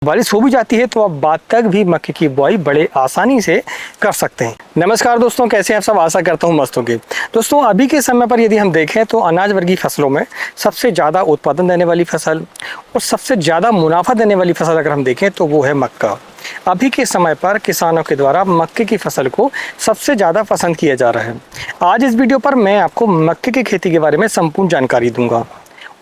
बारिश हो भी जाती है तो आप बाद तक भी मक्के की बुआई बड़े आसानी से कर सकते हैं। नमस्कार दोस्तों, कैसे हैं आप सब? आशा करता हूं मस्त होंगे। दोस्तों, अभी के समय पर यदि हम देखें तो अनाज वर्गीय फसलों में सबसे ज़्यादा उत्पादन देने वाली फसल और सबसे ज़्यादा मुनाफा देने वाली फसल अगर हम देखें तो वो है मक्का। अभी के समय पर किसानों के द्वारा मक्के की फसल को सबसे ज़्यादा पसंद किया जा रहा है। आज इस वीडियो पर मैं आपको मक्के की खेती के बारे में संपूर्ण जानकारी दूंगा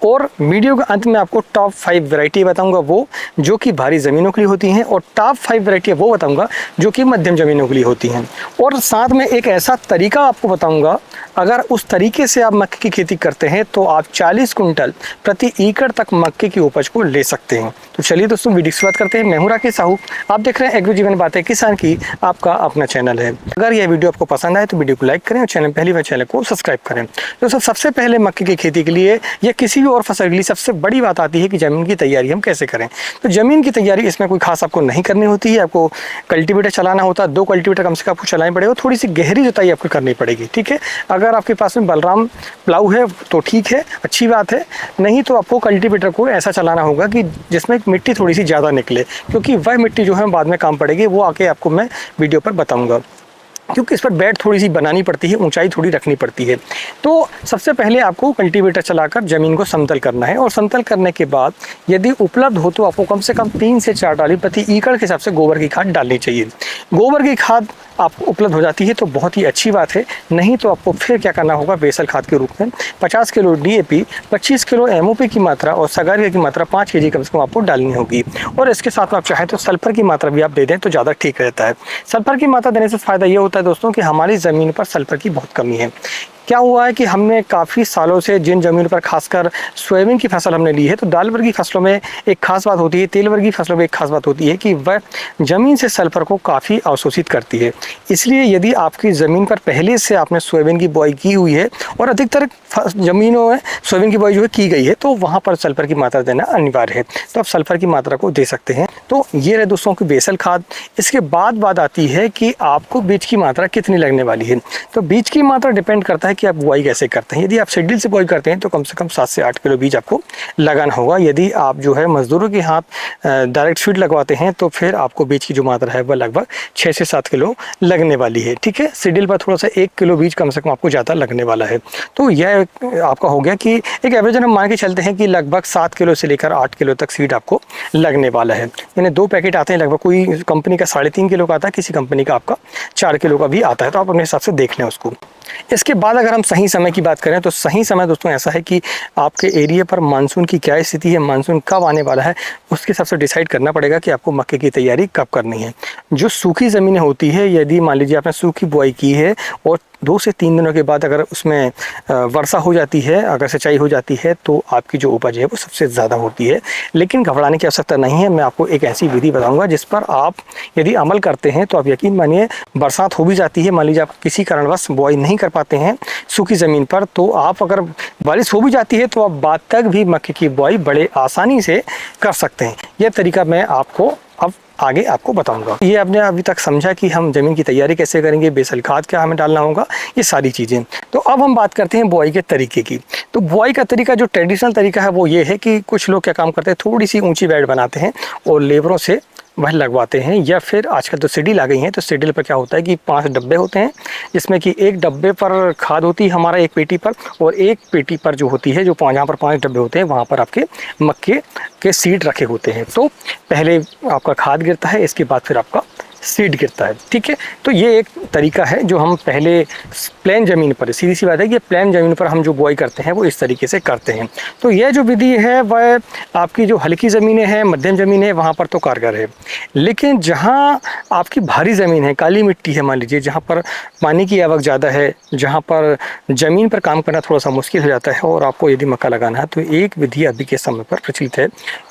और वीडियो के अंत में आपको टॉप 5 वैरायटी बताऊंगा वो जो कि भारी ज़मीनों के लिए होती हैं, और टॉप 5 वैरायटी वो बताऊंगा जो कि मध्यम ज़मीनों के लिए होती हैं। और साथ में एक ऐसा तरीका आपको बताऊंगा, अगर उस तरीके से आप मक्के की खेती करते हैं तो आप 40 कुंटल प्रति एकड़ तक मक्के की उपज को ले सकते हैं। तो चलिए दोस्तों, वीडियो की शुरुआत करते हैं। मैं हूं राकेश साहू, आप देख रहे हैं एग्रो जीवन बातें किसान की, आपका अपना चैनल है। अगर यह वीडियो आपको पसंद आए तो वीडियो को लाइक करें और पहली बार चैनल को सब्सक्राइब करें। दोस्तों, सबसे पहले मक्के की खेती के लिए या किसी भी और फसल के लिए सबसे बड़ी बात आती है कि ज़मीन की तैयारी हम कैसे करें। तो ज़मीन की तैयारी इसमें कोई खास आपको नहीं करनी होती है। आपको कल्टीवेटर चलाना होता है, 2 कल्टीवेटर कम से कम आपको चलानी पड़ेगा। थोड़ी सी गहरी जुताई आपको करनी पड़ेगी, ठीक है। अगर आपके पास में बलराम प्लाऊ है तो ठीक है, अच्छी बात है। नहीं तो आपको कल्टीवेटर को ऐसा चलाना होगा कि जिसमें मिट्टी थोड़ी सी ज़्यादा निकले, क्योंकि वह मिट्टी जो है बाद में काम पड़ेगी। वो आके आपको मैं वीडियो पर बताऊँगा, क्योंकि इस पर बेड थोड़ी सी बनानी पड़ती है, ऊंचाई थोड़ी रखनी पड़ती है। तो सबसे पहले आपको कल्टीवेटर चलाकर ज़मीन को समतल करना है, और समतल करने के बाद यदि उपलब्ध हो तो आपको कम से कम 3 से 4 डाली प्रति एकड़ के हिसाब से गोबर की खाद डालनी चाहिए। गोबर की खाद आपको उपलब्ध हो जाती है तो बहुत ही अच्छी बात है। नहीं तो आपको फिर क्या करना होगा, बेसल खाद के रूप में 50 किलो DAP, 25 किलो MOP की मात्रा और सगारिया की मात्रा 5 kg कम से कम आपको डालनी होगी। और इसके साथ में आप चाहें तो सल्फर की मात्रा भी आप दे दें तो ज़्यादा ठीक रहता है। सल्फर की मात्रा देने से फ़ायदा ये होता है दोस्तों कि हमारी ज़मीन पर सल्फर की बहुत कमी है। क्या हुआ है कि हमने काफ़ी सालों से जिन ज़मीनों पर खासकर सोयाबीन की फसल हमने ली है, तो दाल वर्गीय फसलों में एक खास बात होती है, तेल वर्गीय फसलों में एक खास बात होती है कि वह ज़मीन से सल्फर को काफ़ी अवशोषित करती है। इसलिए यदि आपकी ज़मीन पर पहले से आपने सोयाबीन की बुआई की हुई है और अधिकतर ज़मीनों में सोयाबीन की बुआई जो है की गई है, तो वहाँ पर सल्फर की मात्रा देना अनिवार्य है। तो आप सल्फर की मात्रा को दे सकते हैं। तो ये रहे दोस्तों की बेसल खाद। इसके बाद बात आती है कि आपको बीज की मात्रा कितनी लगने वाली है। तो बीज की मात्रा डिपेंड करता है कि आप बुआई कैसे करते हैं। यदि आप शेड्यूल से बुआई करते हैं तो कम से कम 7 से 8 किलो बीज आपको लगाना होगा। यदि आप जो है मजदूरों के हाथ डायरेक्ट फीड लगवाते हैं तो फिर आपको बीज की जो मात्रा है वह लगभग 6 से 7 किलो लगने वाली है, ठीक है। शेड्यूल पर थोड़ा सा 1 किलो बीज कम से कम आपको ज़्यादा लगने वाला है। तो यह आपका हो गया कि एक एवरेज हम मान के चलते हैं कि लगभग 7 किलो से लेकर 8 किलो तक सीड आपको लगने वाला है। यानी 2 पैकेट आते हैं लगभग, कोई कंपनी का 3.5 किलो का आता है, किसी कंपनी का आपका 4 किलो का भी आता है। तो आप अपने हिसाब से देख लें उसको। इसके बाद अगर हम सही समय की बात करें तो सही समय दोस्तों ऐसा है कि आपके एरिया पर मानसून की क्या स्थिति है, मानसून कब आने वाला है, उसके हिसाब से डिसाइड करना पड़ेगा कि आपको मक्के की तैयारी कब करनी है। जो सूखी ज़मीनें होती है, यदि मान लीजिए आपने सूखी बुआई की है और 2 से 3 दिनों के बाद अगर उसमें वर्षा हो जाती है, अगर सिंचाई हो जाती है, तो आपकी जो उपज है वो सबसे ज़्यादा होती है। लेकिन घबराने की आवश्यकता नहीं है। मैं आपको एक ऐसी विधि बताऊंगा जिस पर आप यदि अमल करते हैं तो आप यकीन मानिए, बरसात हो भी जाती है, मान लीजिए आप किसी कारणवश बुआई नहीं कर पाते हैं सूखी ज़मीन पर, तो आप अगर बारिश हो भी जाती है तो आप बाद तक भी मक्के की बुआई बड़े आसानी से कर सकते हैं। यह तरीका मैं आपको अब आगे आपको बताऊंगा। ये आपने अभी तक समझा कि हम ज़मीन की तैयारी कैसे करेंगे, बेसल खाद क्या हमें डालना होगा, ये सारी चीज़ें। तो अब हम बात करते हैं बुआई के तरीके की। तो बुआई का तरीका जो ट्रेडिशनल तरीका है वो ये है कि कुछ लोग क्या काम करते हैं, थोड़ी सी ऊंची बेड बनाते हैं और लेबरों से वह लगवाते हैं, या फिर आजकल तो सीढ़ी आ गई हैं। तो सीढ़ी पर क्या होता है कि 5 डब्बे होते हैं, जिसमें कि एक डब्बे पर खाद होती है हमारा एक पेटी पर, और एक पेटी पर जो होती है, जो जहाँ पर 5 डब्बे होते हैं वहाँ पर आपके मक्के के सीड रखे होते हैं। तो पहले आपका खाद गिरता है, इसके बाद फिर आपका सीड गिरता है, ठीक है। तो ये एक तरीका है जो हम पहले प्लेन ज़मीन पर, सीधी सी बात है कि प्लेन ज़मीन पर हम जो बुआई करते हैं वो इस तरीके से करते हैं। तो यह जो विधि है वह आपकी जो हल्की ज़मीनें हैं, मध्यम ज़मीन है, वहाँ पर तो कारगर है। लेकिन जहाँ आपकी भारी ज़मीन है, काली मिट्टी है, मान लीजिए जहाँ पर पानी की आवक ज़्यादा है, जहाँ पर ज़मीन पर काम करना थोड़ा सा मुश्किल हो जाता है, और आपको यदि मक्का लगाना है, तो एक विधि अभी के समय पर प्रचलित है,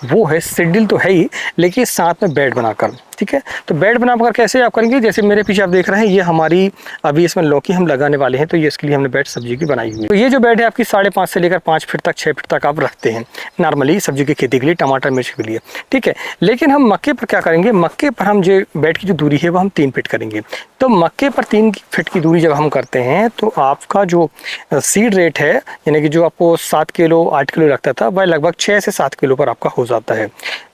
वो है शेड्यूल तो है ही, लेकिन साथ में बेड बनाकर। ठीक है। तो बेड बनाकर कैसे आप करेंगे, जैसे मेरे पीछे आप देख रहे हैं ये हमारी अभी इसमें लौकी हम लगाने वाले हैं, तो ये इसके लिए हमने बेड सब्जी की बनाई हुई है। तो ये जो बेड है आपकी 5.5 से लेकर 5 फीट तक 6 फीट तक आप रखते हैं नॉर्मली सब्जी की खेती के लिए, टमाटर मिर्च के लिए, ठीक है। लेकिन हम मक्के पर क्या करेंगे, मक्के पर हम जो बेड की जो दूरी है वो हम 3 फीट करेंगे। तो मक्के पर 3 फीट की दूरी जब हम करते हैं तो आपका जो सीड रेट है, यानी कि जो आपको 7 किलो 8 किलो लगता था, वह लगभग 6 से 7 किलो पर आपका हो जाता है।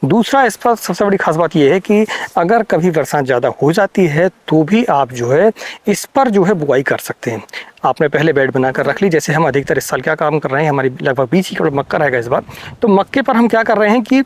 दूसरा इस पर सबसे बड़ी खास बात यह है कि अगर कभी बरसात ज़्यादा हो जाती है तो भी आप जो है इस पर जो है बुआई कर सकते हैं। आपने पहले बेड बनाकर रख ली, जैसे हम अधिकतर इस साल क्या काम कर रहे हैं, हमारी लगभग 20 एकड़ मक्का रहेगा इस बार। तो मक्के पर हम क्या कर रहे हैं कि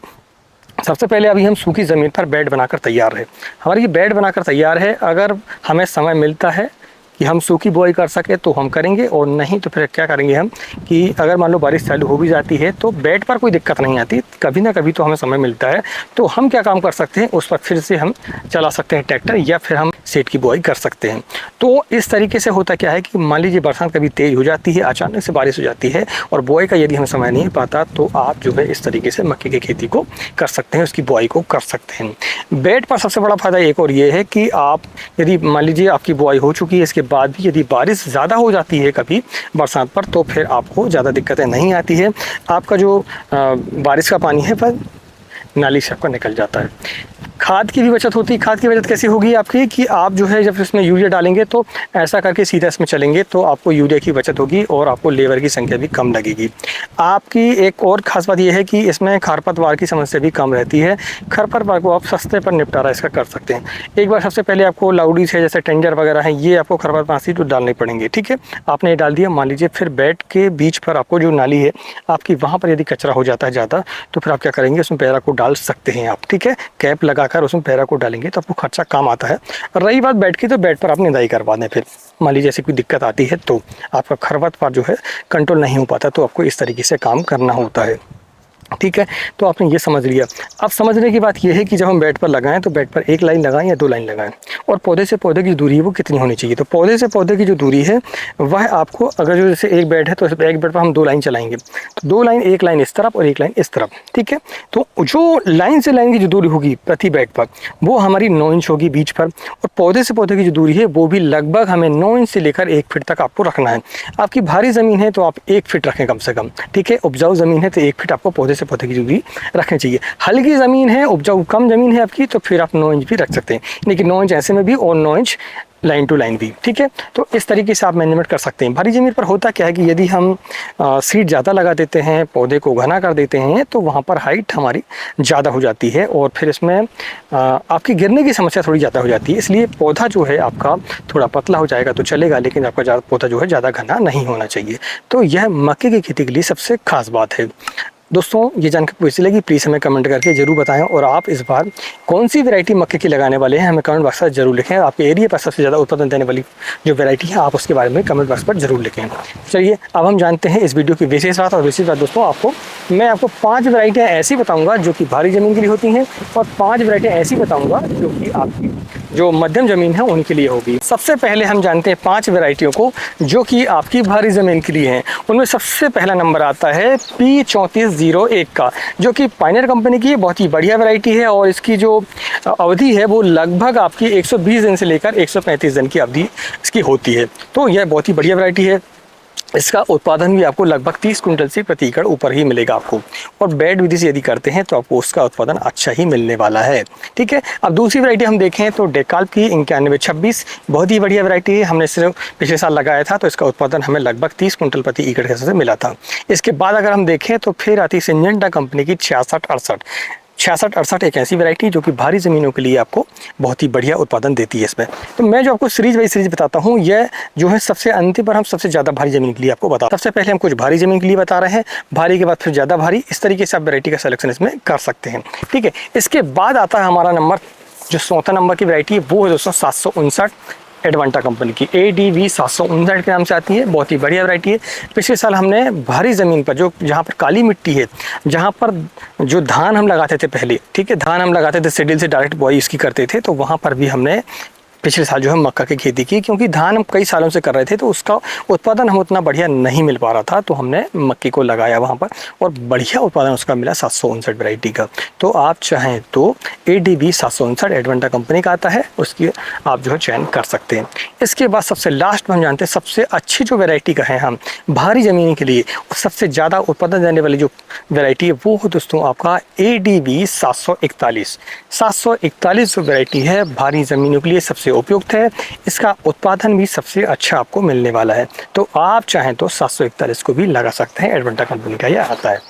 सबसे पहले अभी हम सूखी ज़मीन पर बेड बनाकर तैयार है, हमारी ये बेड बनाकर तैयार है। अगर हमें समय मिलता है कि हम सूखी बुआई कर सके तो हम करेंगे, और नहीं तो फिर क्या करेंगे हम कि अगर मान लो बारिश चालू हो भी जाती है तो बेड पर कोई दिक्कत नहीं आती, कभी ना कभी तो हमें समय मिलता है, तो हम क्या काम कर सकते हैं, उस पर फिर से हम चला सकते हैं ट्रैक्टर, या फिर हम सीड की बुआई कर सकते हैं। तो इस तरीके से होता क्या है कि मान लीजिए बरसात कभी तेज़ हो जाती है, अचानक से बारिश हो जाती है और बुआई का यदि हमें समय नहीं पाता, तो आप जो है इस तरीके से मक्के की खेती को कर सकते हैं, उसकी बुआई को कर सकते हैं। बेड पर सबसे बड़ा फ़ायदा एक और ये है कि आप यदि मान लीजिए आपकी बुआई हो चुकी है, इसके बाद भी यदि बारिश ज़्यादा हो जाती है कभी बरसात पर, तो फिर आपको ज़्यादा दिक्कतें नहीं आती है। आपका जो बारिश का पानी है वह नाली से आपका निकल जाता है। खाद की भी बचत होती है। खाद की बचत कैसे होगी आपकी कि आप जो है जब इसमें यूरिया डालेंगे तो ऐसा करके सीधा इसमें चलेंगे तो आपको यूरिया की बचत होगी और आपको लेबर की संख्या भी कम लगेगी। आपकी एक और ख़ास बात यह है कि इसमें खरपतवार की समस्या भी कम रहती है। खरपतवार को आप सस्ते पर निपटारा इसका कर सकते हैं। एक बार सबसे पहले आपको लाउडीज है, जैसे टेंडर वगैरह है, ये आपको खरपतवार सीड डालने पड़ेंगे, ठीक है। आपने ये डाल दिया, मान लीजिए फिर बेड के बीच पर आपको जो नाली है आपकी, वहाँ पर यदि कचरा हो जाता है ज़्यादा, तो फिर आप क्या करेंगे, उसमें पैरा को डाल सकते हैं आप, ठीक है। कैप लगाकर उसमें पैरा को डालेंगे तो आपको खर्चा कम आता है। रही बात बेड की, तो बेड पर आप निदाई करवा दें। फिर मान लीजिए ऐसी कोई दिक्कत आती है तो आपका खरपतवार जो है कंट्रोल नहीं हो पाता, तो आपको इस तरीके से काम करना होता है, ठीक है। तो आपने ये समझ लिया। अब समझने की बात यह है कि जब हम बेड पर लगाएं तो बेड पर 1 लाइन लगाएं या 2 लाइन लगाएं, और पौधे से पौधे की दूरी है वो कितनी होनी चाहिए। तो पौधे से पौधे की जो दूरी है वह आपको, अगर जो जैसे एक बेड है तो एक बेड पर हम 2 लाइन चलाएंगे, तो 2 लाइन, 1 लाइन इस तरफ और 1 लाइन इस तरफ, ठीक है। तो जो लाइन से लाइन की जो दूरी होगी प्रति बेड पर वो हमारी 9 इंच होगी बीच पर, और पौधे से पौधे की जो दूरी है वो भी लगभग हमें 9 इंच से लेकर 1 फीट तक आपको रखना है। आपकी भारी ज़मीन है तो आप 1 फीट रखें कम से कम, ठीक है। उपजाऊ ज़मीन है तो 1 फीट आपको पौधे से पौधे की दूरी रखनी चाहिए। हल्की ज़मीन है, उपजाऊ कम ज़मीन है आपकी, तो फिर आप 9 इंच भी रख सकते हैं, लेकिन 9 इंच ऐसे में भी और 9 इंच लाइन टू लाइन भी, ठीक है। तो इस तरीके से आप मैनेजमेंट कर सकते हैं। भारी ज़मीन पर होता क्या है कि यदि हम सीड ज़्यादा लगा देते हैं, पौधे को घना कर देते हैं, तो वहाँ पर हाइट हमारी ज़्यादा हो जाती है और फिर इसमें आपकी गिरने की समस्या थोड़ी ज़्यादा हो जाती है। इसलिए पौधा जो है आपका थोड़ा पतला हो जाएगा तो चलेगा, लेकिन आपका पौधा जो है ज़्यादा घना नहीं होना चाहिए। तो यह मक्के की खेती के लिए सबसे खास बात है। दोस्तों, ये जानकर कैसी लगी प्लीज़ हमें कमेंट करके ज़रूर बताएं, और आप इस बार कौन सी वैरायटी मक्के की लगाने वाले हैं हमें कमेंट बॉक्स पर जरूर लिखें। आपके एरिया पर सबसे ज़्यादा उत्पादन देने वाली जो वैरायटी है आप उसके बारे में कमेंट बॉक्स पर जरूर लिखें। चलिए अब हम जानते हैं इस वीडियो की विशेष बात। और विशेष बात दोस्तों, मैं आपको 5 वैरायटियाँ ऐसी बताऊँगा जो कि भारी ज़मीन के लिए होती हैं, और 5 वैरायटियाँ ऐसी बताऊँगा जो कि आपकी जो मध्यम ज़मीन है उनके लिए होगी। सबसे पहले हम जानते हैं 5 वैरायटियों को जो कि आपकी भारी ज़मीन के लिए हैं। उनमें सबसे पहला नंबर आता है P3401 का, जो कि पायनियर कंपनी की बहुत ही बढ़िया वैरायटी है, और इसकी जो अवधि है वो लगभग आपकी 120 दिन से लेकर 135 दिन की अवधि इसकी होती है। तो यह बहुत ही बढ़िया वैरायटी है। इसका उत्पादन भी आपको लगभग 30 कुंटल से प्रति एकड़ ऊपर ही मिलेगा आपको, और बेड विधि से यदि करते हैं तो आपको उसका उत्पादन अच्छा ही मिलने वाला है, ठीक है। अब दूसरी वैरायटी हम देखें तो डेकाल्प की 9126 बहुत ही बढ़िया वैरायटी है। हमने सिर्फ पिछले साल लगाया था तो इसका उत्पादन हमें लगभग 30 कुंटल प्रति एकड़ से मिला था। इसके बाद अगर हम देखें तो फिर आती सिंजेंटा कंपनी की 6668 एक ऐसी वैरायटी जो कि भारी ज़मीनों के लिए आपको बहुत ही बढ़िया उत्पादन देती है इसमें। तो मैं जो आपको सीरीज बाई सीरीज बताता हूँ, यह जो है सबसे अंतिम पर हम सबसे ज़्यादा भारी ज़मीन के लिए आपको बता। सबसे पहले हम कुछ भारी ज़मीन के लिए बता रहे हैं, भारी के बाद फिर ज़्यादा भारी, इस तरीके से आप वैरायटी का सिलेक्शन इसमें कर सकते हैं, ठीक है। इसके बाद आता है हमारा नंबर, जो 4था नंबर की वैरायटी है वो है दोस्तों 759 एडवांटा कंपनी की ADV 759 के नाम से आती है। बहुत ही बढ़िया वैरायटी है। पिछले साल हमने भारी ज़मीन पर जो जहाँ पर काली मिट्टी है, जहाँ पर जो धान हम लगाते थे पहले, ठीक है, धान हम लगाते थे शेड्यूल से डायरेक्ट बुआई इसकी करते थे, तो वहाँ पर भी हमने पिछले साल जो है मक्का की खेती की, क्योंकि धान हम कई सालों से कर रहे थे तो उसका उत्पादन हम उतना बढ़िया नहीं मिल पा रहा था, तो हमने मक्की को लगाया वहाँ पर और बढ़िया उत्पादन उसका मिला 759 वैरायटी का। तो आप चाहें तो ADB 759 एडवेंटा कंपनी का आता है, उसकी आप जो है चयन कर सकते हैं। इसके बाद सबसे लास्ट में हम जानते हैं सबसे अच्छी जो वैरायटी का है हम भारी ज़मीन के लिए सबसे ज़्यादा उत्पादन देने वाली जो वैरायटी है वो दोस्तों आपका ADB 741। 741 जो वैरायटी है भारी ज़मीनों के लिए सबसे उपयुक्त है, इसका उत्पादन भी सबसे अच्छा आपको मिलने वाला है। तो आप चाहें तो 741 को भी लगा सकते हैं, एडवेंटा कंपनी का यह आता है।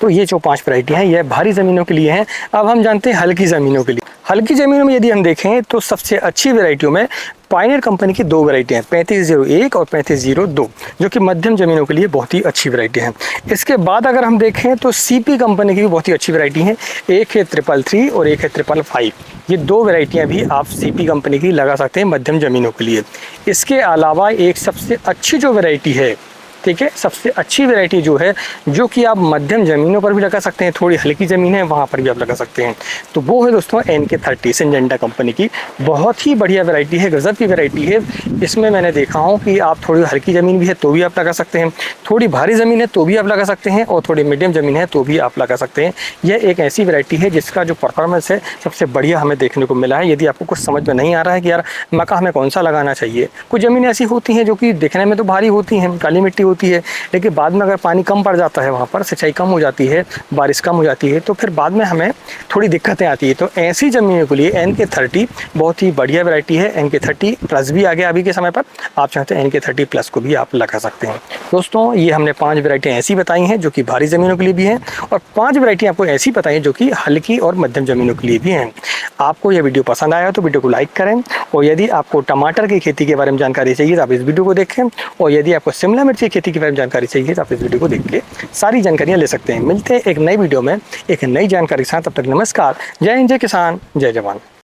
तो ये जो 5 वैरायटी हैं यह भारी ज़मीनों के लिए हैं। अब हम जानते हैं हल्की ज़मीनों के लिए। हल्की ज़मीनों में यदि हम देखें तो सबसे अच्छी वैरायटियों में पायनियर कंपनी की 2 वैरायटी हैं, 3501 और 3502, जो कि मध्यम ज़मीनों के लिए बहुत ही अच्छी वैरायटी हैं। इसके बाद अगर हम देखें तो CP कंपनी की भी बहुत ही अच्छी वैरायटी हैं, एक है 333 और एक है 555। ये 2 वैरायटियाँ भी आप CP कंपनी की लगा सकते हैं मध्यम ज़मीनों के लिए। इसके अलावा एक सबसे अच्छी जो वैरायटी है, ठीक है, सबसे अच्छी वैरायटी जो है जो कि आप मध्यम ज़मीनों पर भी लगा सकते हैं, थोड़ी हल्की ज़मीन है वहाँ पर भी आप लगा सकते हैं, तो वो है दोस्तों NK30 सिंजेंटा कंपनी की। बहुत ही बढ़िया वैरायटी है, गज़ब की वैरायटी है। इसमें मैंने देखा हूँ कि आप थोड़ी हल्की ज़मीन भी है तो भी आप लगा सकते हैं, थोड़ी भारी ज़मीन है तो भी आप लगा सकते हैं, और थोड़ी मीडियम ज़मीन है तो भी आप लगा सकते हैं। यह एक ऐसी वैरायटी है जिसका जो परफॉर्मेंस है सबसे बढ़िया हमें देखने को मिला है। यदि आपको कुछ समझ में नहीं आ रहा है कि यार मक्का हमें कौन सा लगाना चाहिए, कुछ ज़मीन ऐसी होती हैं जो कि दिखने में तो भारी होती हैं, काली मिट्टी होती है, लेकिन बाद में अगर पानी कम पड़ जाता है, वहाँ पर सिंचाई कम हो जाती है, बारिश कम हो जाती है, तो फिर बाद में हमें थोड़ी दिक्कतें आती है। तो ऐसी ज़मीनों के लिए NK30 बहुत ही बढ़िया वैरायटी है। NK30 प्लस भी आ गया अभी के समय पर, आप चाहते हैं NK30 प्लस को भी आप लगा सकते हैं। दोस्तों ये हमने 5 वैरायटी ऐसी बताई हैं जो कि भारी ज़मीनों के लिए भी हैं, और 5 वैरायटी आपको ऐसी बताई हैं जो कि हल्की और मध्यम ज़मीनों के लिए भी हैं। आपको यह वीडियो पसंद आया तो वीडियो को लाइक करें, और यदि आपको टमाटर की खेती के बारे में जानकारी चाहिए तो आप इस वीडियो को देखें, और यदि आपको शिमला मिर्च की खेती के बारे में जानकारी चाहिए तो आप इस वीडियो को देख के सारी जानकारियाँ ले सकते हैं। मिलते हैं एक नई वीडियो में एक नई जानकारी के साथ, तब तक नमस्कार, जय हिंद, जय किसान, जय जवान।